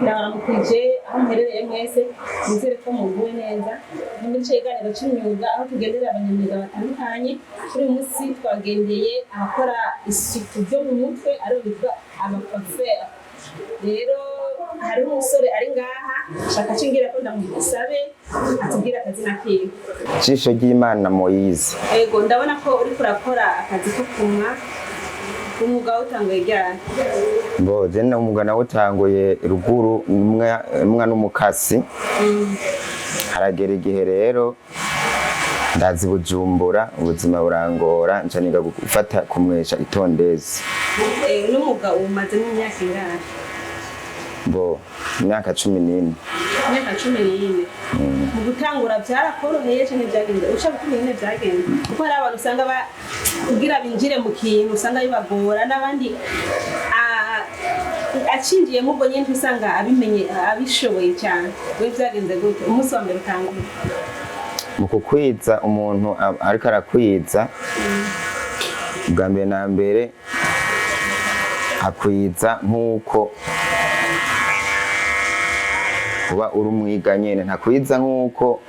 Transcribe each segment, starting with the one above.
ndabaramukije aho muherereye mwese nizere ko muguwe neza muri ikiganiro cy'imyuga aho tugendera abanyamwuga batandukanye. Kuri uyu munsi twagendeye abakora isuku byo mu mutwe aribo bitwa abapafera. Rero hari umusore ari ngaha shaka cingira ko ndamusabe atubwira akazina kiwe. Cisho ry'Imana Moise. Ego ndabona ko uri kurakora akazi ko kumwa. Umwuga utanguye ryari? Bo jene umwuga nawutanguye ruguru mwa n'umukasi. Haragera igihe rero ndazi Bujumbura ubuzima burangora nca niga gufata kumwesha itondezi. N'umwuga umaze n'imyaka ingahe? Bo imyaka 14. Imyaka 14. Mu gutangura byarakoroheye cyane byagenze. Ushaka kumenya byagenze. Kuko hari abantu usanga kugira binjire mu kintu usanga bibagora n'abandi acinjiye mu bonye ntusanga abimenye abishoboye cyane. We byagenze gute? Umunsi wa mbere utangura. Mu kukwiza umuntu ariko arakwiza bwa mbere na mbere akwiza nkuko uba uri umwiga nyene, ntakwiza nkuko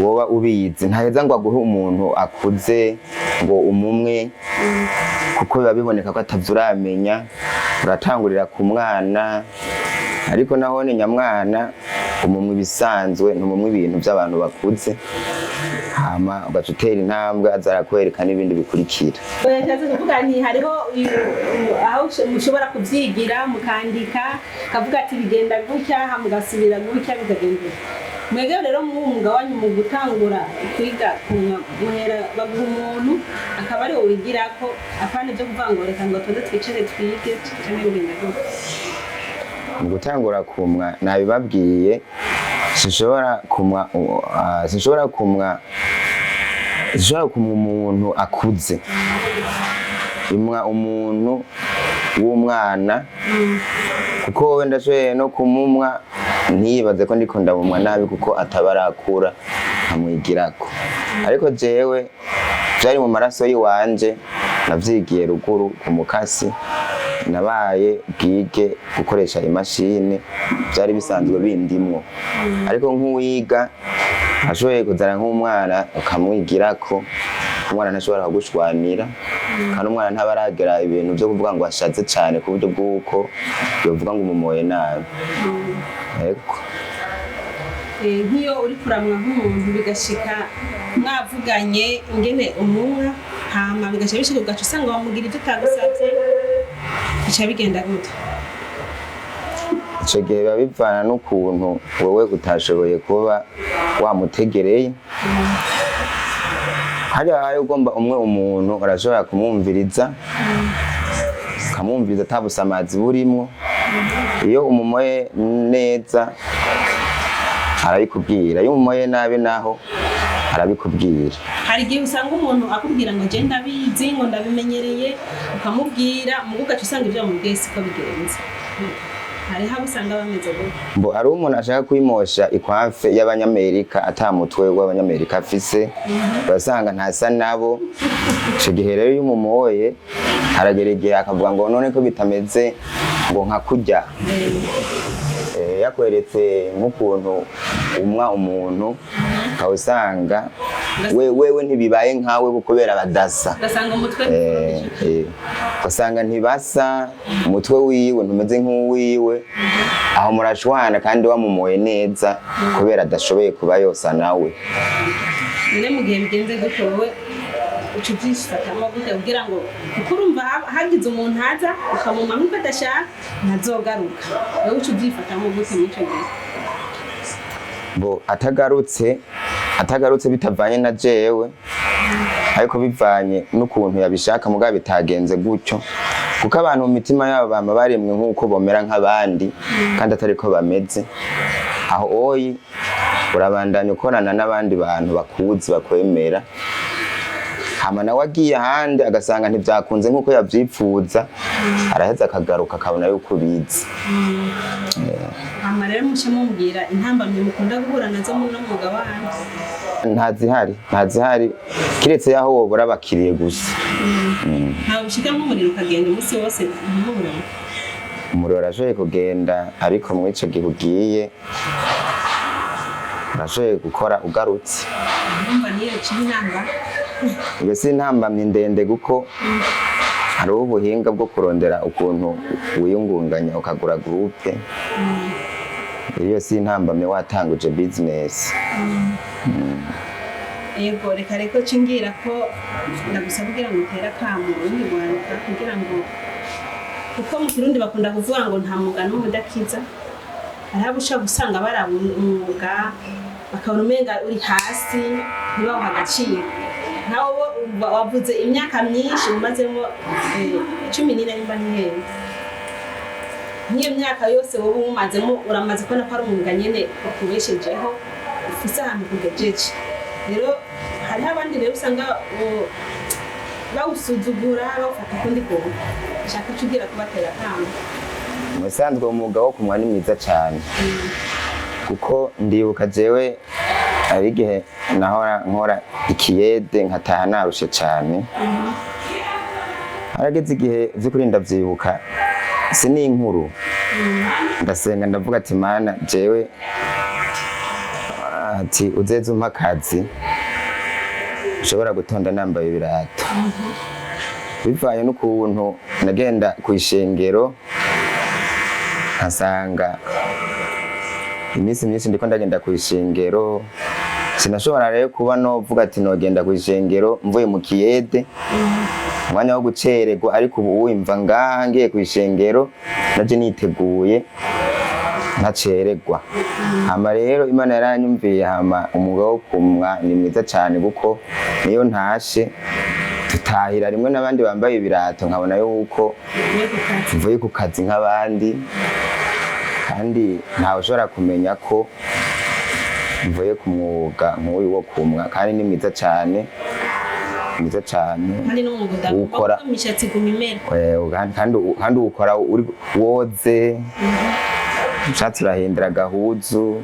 woba ubizi, ntaheza ngo aguhe umuntu akuze ngo umumwe kuko biba biboneka ko atavyuramenya. Uratangurira ku mwana ariko naho ni nyamwana umumwe bisanzwe ntumumwe ibintu by'abantu bakuze, hama ugatutera intambwe azarakwereka n'ibindi bikurikira. Yaje kuvuga nti hariho aho mushobora kuvyigira mukandika kavuga ati bigenda gutya hamugasubira gutya bigagenda. Mwege rero mu mwuga wanyu mu gutangura kwiga muhera baguha umuntu akaba ari wigira ko afane byo kuvangoreka ngo tuze twicare twige cyane bigenda gutya. Mu gutangura kumwa nabibabwiye sinshobora kumwa umuntu akuze, imwa umuntu w'umwana kuko wowe ndashoboye no kumumwa ntiyibaze ko ndiko ndabumwa nabi kuko atabarakura nkamwigirako. Ariko jewe byari mu maraso yiwanje, navyigiye ruguru ku mukasi, nabaye bwige gukoresha imashini byari bisanzwe bindimwo. Ariko nk'uwiga ashoboye kuzana nk'umwana ukamwigirako, umwana ntashobora kugushwanira kandi umwana ntabaragera ibintu byo kuvuga ngo ashatse cyane ku buryo bw'uko yovuga ngo umumoye nabi. Eko nk'iyo uri kuramwa nk'umuntu bigashika mwavuganye ingene umumwa hama bigasha bishika ugaca usanga wamugira ibyo utagusabye bica bigenda gute? Ico gihe biba bivana n'ukuntu wowe utashoboye kuba wamutegereye. Hariya ugomba umwe umuntu urashobora kumwumviriza ukamwumviriza atabusamazi burimwo. Iyo umumoye neza arabikubwira, iyo umumoye nabi naho arabikubwira. Hari igihe usanga umuntu akubwira ngo je ndabizi ngo ndabimenyereye ukamubwira mu gugaca usanga ibyo mubwiye siko bigenze. Hari habo usanga bameze gute? Mbo ari umuntu ashaka kwimosha ikwafe y'abanyamerika atamutwe w'abanyamerika afise, basanga ntasa nabo. Ico gihe rero iyo umumoye haragera igihe akavuga ngo none ko bitameze ngo nka kurya. Yakweretse nk'ukuntu umwa umuntu kawusanga wewe ntibibaye nkawe kubera badasa. Gasanga umutwe basanga ntibasa, umutwe wiwe ntumeze nk'uwiwe, aho murashwana kandi wamumoye neza kubera adashoboye kuba yosa nawe. None mu gihe bigenze gutyo wowe ucu byishatamo gute kugira ngo kuko urumva hagize umuntu haza ukamuma nk'uko adashaka ntazogaruka, wowe ucu byifatamo gute mu cyo gihe? Bo atagarutse bitavanye na jewe ariko bivanye n'ukuntu yabishaka mugabo bitagenze gutyo, kuko abantu mu mitima yabo bama baremwe nk'uko bomera nk'abandi kandi atari ko bameze. Aho oyi urabandanya ukorana n'abandi bantu bakuzi bakwemera, hama nawe agiye ahandi agasanga ntibyakunze nk'uko yavyipfuza, araheza akagaruka akabona yuko ubizi. Hama rero mushe mumbwira intambamye mukunda guhura nazo muri mwuga wanyu? Ntazihari kiretse yaho wobura abakiriye gusa. Nta bishika nk'umuriro ukagenda umunsi wose ntumubura? umuriro urashoboye kugenda ariko muri ico gihe ugiye urashoboye gukora ugarutse. Urumva niyo cy'intamba. Iyo si intambamyi ndende kuko hariho ubuhinga bwo kurondera ukuntu wiyungunganya ukagura groupe. Iyo si intambamyi watanguje business. Yego reka reko cingira ko ndagusaba kugira ngo utera kamo Uri Urwaruka kugira ngo kuko mu Kirundi bakunda kuvuga ngo nta mwuga n'umwe udakiza. Hariho ushaka gusanga baraba umwuga bakabona umenga uri hasi ntibawuha agaciro. Nawe wavuze imyaka myinshi umazemo 14 nimba ntihenda. Niyo myaka yose wowe umazemo uramaze kubona ko ari umwuga nyene ukubeshejeho ufise ahantu kugejeje. Rero hari abandi rero usanga bawusuzugura bafata kundi ko shaka kugira kubatera kamo. Musanzwe umwuga wo kumwa ni mwiza cyane kuko ndibuka jewe abigihe nahora nkora ikiyede nkataha narushe cyane. Harageze igihe vy'ukuri ndavyibuka sini inkuru ndasenga ndavuga ati mana jewe ati uzeze umpa akazi ushobora gutonda nambaye ibirato. Bivanye n'ukuntu nagenda ku ishengero nkasanga iminsi myinshi ndiko ndagenda ku ishengero sinashobora rero kuba novuga ati nogenda ku ishengero mvuye mu kiyede umwanya wo gucererwa ariko ubu wimva ngaha ngiye ku ishengero naje niteguye ntacererwa. Hama rero Imana yaranyumviye hama umwuga wo kumwa ni mwiza cyane kuko niyo ntashe tutahira rimwe n'abandi bambaye ibirato nkabona yuko mvuye ku kazi nk'abandi kandi ntawe ushobora kumenya ko mvuye ku mwuga nk'uyu wo kumwa kandi ni mwiza cyane. Mwiza cyane kandi n'umwuga ukora imishatsi kumimera kandi ukora uri woze ushatse urahindura agahuzu.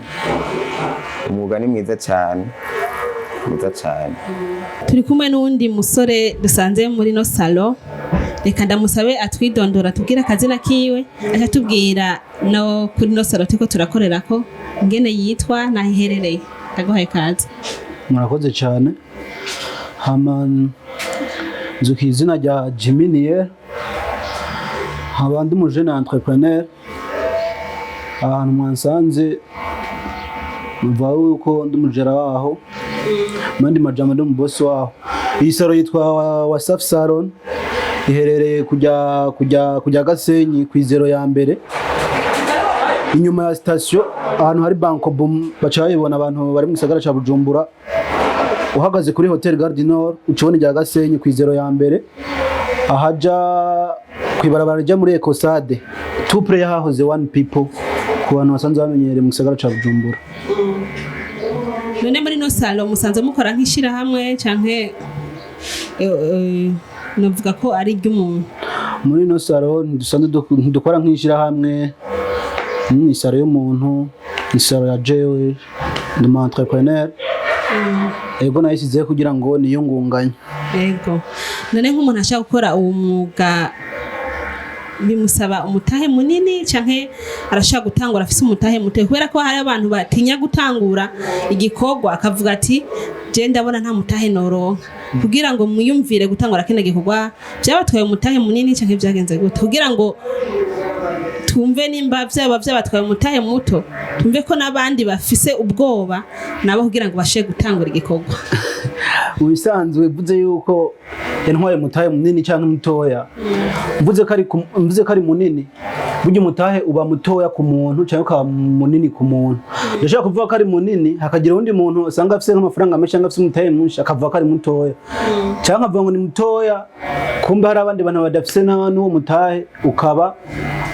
Umwuga ni mwiza cyane mwiza cyane. Turi kumwe n'undi musore dusanze muri no salon. Reka ndamusabe atwidondora tubwira akazina kiwe akatubwira no kuri no salon tuko turakorera ko ngene yitwa nahiherereye. Ndaguhaye kaze. Murakoze cyane. Hama nzuki izina rya Jiminier abandi mu jeune entrepreneur ahantu mwansanze mvaho uko ndumujera waho mandi majama ndo mubosi waho. Iyi saro yitwa Wasafi Salon iherereye kujya Gasenyi ku izero ya mbere inyuma ya station ahantu hari banko boom bacha bayibona abantu bari mu gisagara ca Bujumbura. Uhagaze kuri Hotel Garde Nord ucibona rya Gasenyi ku izero ya mbere ahaja kwibarabara rya muri Ecosade tout près yahoze one people ku bantu basanzwe bamenyere mu gisagara ca Bujumbura. None muri no salon musanze mukora nkishira hamwe canke novuga ko ari ry'umuntu. Muri no salon dusanzwe dukora nkishira hamwe ni saro y'umuntu ni saro ya jewe ndi mu entrepreneur. Ego nayisize kugira ngo niyungunganye. Ego none nk'umuntu ashaka gukora uwo mwuga bimusaba umutahe munini canke arashaka gutangura afise umutahe muto kubera ko hari abantu batinya gutangura igikorwa akavuga ati je ndabona nta mutahe noronka kugira ngo muyumvire gutangura kene gikorwa byabatwaye umutahe munini canke byagenze gute kugira ngo tumve nimba byabatwaye umutahe muto tumve ko nabandi bafise ubwoba nabo kugira ngo bashe gutangura igikorwa. Ubisanzwe vuze yuko intwaye mutahe munini canke mutoya mvuze ko ari munini burya umutahe uba mutoya ku muntu canke ukaba munini ku muntu. Ndashaka kuvuga ko ari munini hakagira undi muntu usanga afise nk'amafaranga menshi canke afise umutahe mwinshi akavuga ko ari mutoya canke avuga ngo ni mutoya kumbe hari abandi bantu badafise n'uwo mutahe ukaba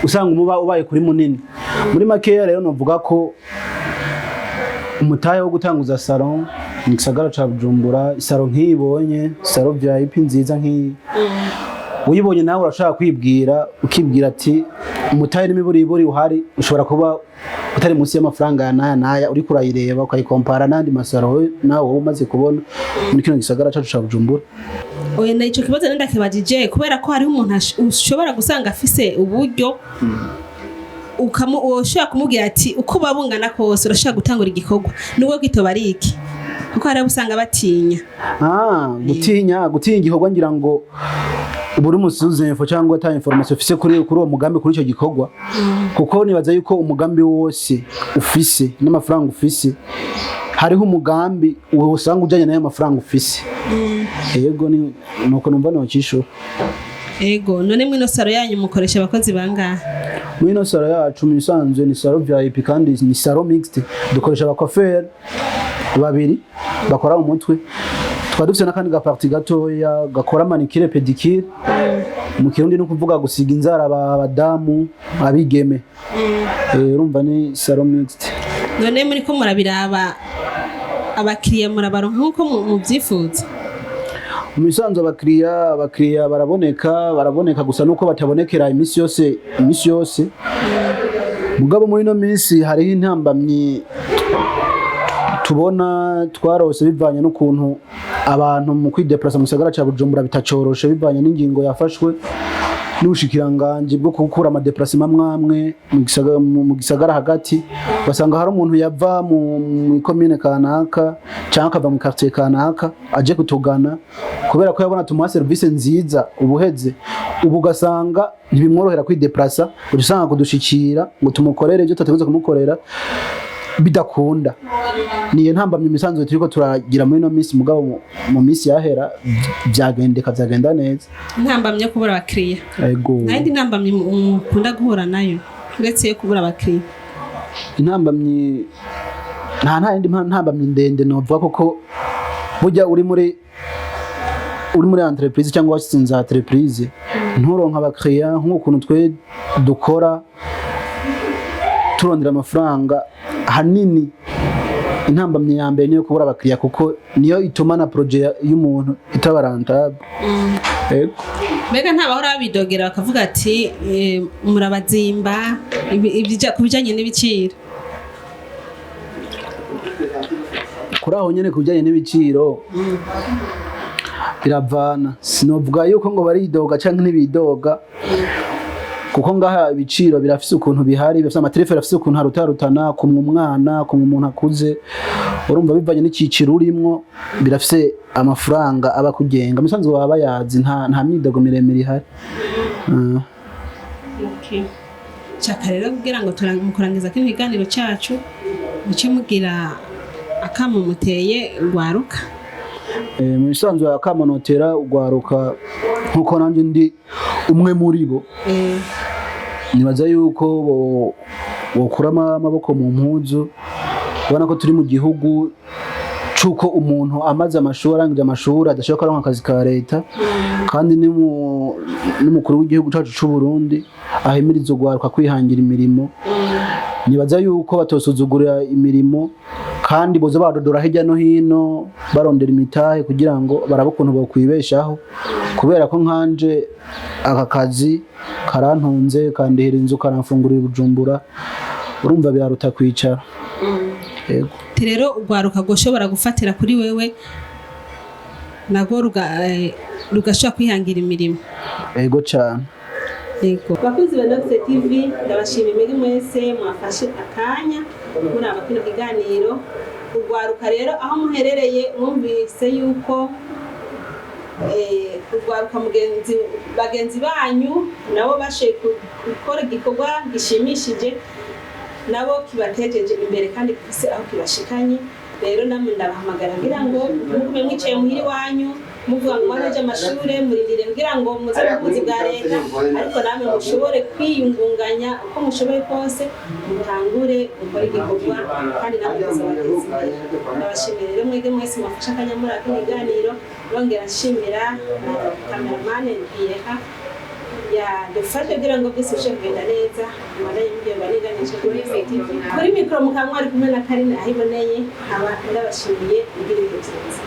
usanga umuba ubaye kuri munini. Muri makeya rero novuga ko umutahe wo gutanguza salon mu gisagara ca Bujumbura salon nk'ibonye salon VIP nziza nk'iyi uyibonye nawe urashaka kwibwira ukibwira ati umutahe n'imiburiburi uhari ushobora kuba utari munsi y'amafaranga naya uri kurayireba ukayikompara n'andi masaro nawe umaze kubona muri kino gisagara cacu ca Bujumbura. Oya ico kibazo ndakibajije kubera ko hari umuntu ushobora gusanga afise uburyo ushobora kumubwira ati uko babungana kose urashobora gutangura igikorwa nubwo kwitoba ari iki kuko hari usanga batinya gutinya igikorwa ngira ngo buri musuze info cyangwa ta information ufise kuri uwo mugambi kuri icyo gikorwa kuko nibaza yuko umugambi wose ufise n'amafaranga ufise hariho umugambi usanga ujanye nayo mafaranga ufise yego nuko numva no kisho ego none mwino saro yanyu mukoresha abakozi bangahe mwino saro yacu misanzwe ni saro VIP kandi ni saro mixed dukoresha abacoiffeur babiri bakora mu mutwe twadufise nakandi gaparti gatoya gakora manicure pedicure mu kirundi no kuvuga gusiga inzara abadamu abigeme urumva ni saro mixed none muri ko murabiraba abakiriya murabaronka nkuko mubyifuza Umusanzu abakiriya baraboneka gusa nuko batabonekera imisi yose mugabo muri no minsi hariho intambamyi tubona twarose bivanye n'ukuntu abantu mu kwideplasa mu gisagara ca Bujumbura bitacoroshe bivanye n'ingingo yafashwe n'ubushikiranganje bwo gukura amadeplacement mwamwe mu gisagara hagati basanga hari umuntu yava mu commune kanaka cyangwa akava mu quartier kanaka aje kutugana kubera ko yabona tumuha service nziza ubuheze ubu gasanga ntibimworohera kwideplasa usanga kudushikira ngo tumukorere ibyo tutateguze kumukorera bidakunda niye ntambamye imisanzu turiko turagira muri no minsi mugabo mu minsi yahera byagenda neza intambamye kubura abakiriya yego nandi ntambamye mukunda guhura nayo uretse yo kubura abakiriya intambamye nta yindi ntambamye ndende novuga koko burya uri muri entreprise cyangwa washinze entreprise nturonka abakiriya nk'ukuntu twe dukora turondera amafaranga hanini intambamye ya mbere niyo kubura abakiriya kuko niyo ituma na projet y'umuntu itaba rentable mbega ntabahora babidogera bakavuga ati murabazimba kubijanye n'ibiciro kuri aho nyene kubijanye n'ibiciro biravana sinovuga yuko ngo baridoga canke ntibidoga kuko ngaha ibiciro birafise ukuntu bihari bifise amaterefone afise ukuntu harutarutana kumwe umwana kumwe umuntu akuze urumva bivanye n'iciciro urimwo birafise amafaranga aba kugenga musanzwe baba yazi nta myidogo miremire ihari cyaka rero kugira ngo mukurangiza ko ikiganiro cyacu muce mugira akamo muteye Urwaruka mu bisanzwe akamonotera Urwaruka nkuko nanje ndi umwe muri bo nibaza yuko bokurama amaboko mu mpuzu ubona ko turi mu gihugu cuko umuntu amaze amashuri arangije amashuri adashobora kuronka akazi ka leta kandi n'umukuru w'igihugu cyacu cy'u Burundi ahimiriza Urwaruka kwihangira imirimo nibaza yuko batosuzugura imirimo kandi boza badodora hirya no hino barondera imitahe kugira ngo barabe ukuntu bokwibeshaho kubera ko nkanje aka kazi karantunze kandihira inzu karamfungurira Bujumbura urumva biraruta kwicara yego rero Urwaruka goshobora gufatira kuri wewe nago rugashobora kwihangira imirimo yego cyane yego bakuzi ba Nox TV ndabashimiye mwege mwese mwafashe akanya muri aba kino kiganiro Urwaruka rero aho muherereye mwumvise yuko Urwaruka bagenzi banyu nabo bashe gukora igikorwa gishimishije nabo kibatejeje imbere kandi kufise aho kibashikanye rero namwe ndabahamagara kugira ngo mugume mwicaye muhiri wanyu muvuga ngo mwaraje amashure murindire kugira ngo muze ubuzi bwa leta ariko namwe mushobore kwiyungunganya uko mushoboye kose mutangure gukora igikorwa kandi namwe muzabateza imbere ndabashimira rero mwege mwese mwafashe akanya muri aka kiganiro bongera nshimira cameraman Reta dufashe kugira ngo byose bishe kugenda neza mwanaye mbiyo baniganisha kuri mikro mukamwari kumwe na Karine ahiboneye aba ndabashimiye kugira ibyo byiza